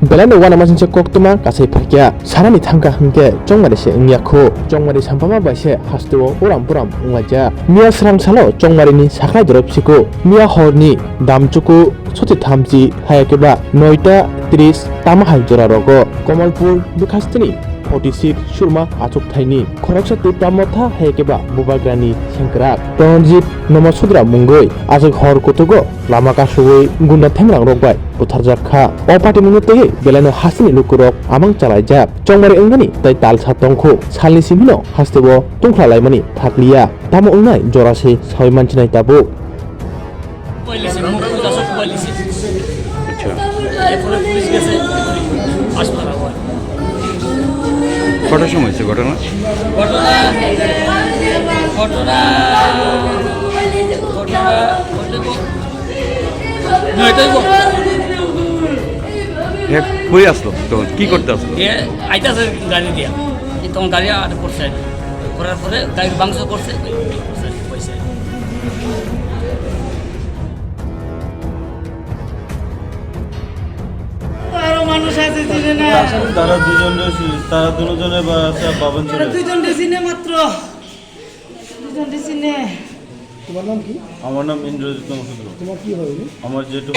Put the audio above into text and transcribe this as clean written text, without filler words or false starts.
Belano wana masin se koktuma kasai phakya sarani thangka hangke chongmari se ngyakho chongmari sampama baise hastuo uram puram ungwaja mia srang salo chongmari ni sakhai drop siko mia horni damchuku soti thamji hayakeba 9:30 tamahai jora rogo Komalpur Bukastini 46 Shurma Achuk Thaini Khoroksa tu Pramotha Hekeba Bubagrani Shankrak Tonjit Nomasudra Mungoi Ajak Hor Kotogo Lama Kasugoi Gunda Themrang Rokbai Utharjakha Opati Munutegi Belano Hasini Lukurok Amang Chalaijak Chongmari Engani Tai Talsa Tongkho Salni Simino Hastebo Tungkla Laimani Thakliya Tamo Ungnai Jorase Soimanchinai Tabu Polisi Mukta Sok Polisi আচ্ছা এরপরে police গেছে হাসপাতালে কটার সময় হয়েছে ঘটনা ঘটনা ঘটনা নয়টাই হ্যাঁ কই আসলো তখন কি করতে আসলো আইতাছে গাড়ি দিয়া তখন গাড়ি আটক করছে করার পরে গাড়ির বাংশ করছে পয়সা মানুষ আছে চিনে না তারা দুজনে বাবন ছিল দুজনকে চিনে মাত্র দুজনকে চিনে আমার নাম ইন্দ্রজিৎ নমস্কার। তোমার কি হয়? আমার যেটু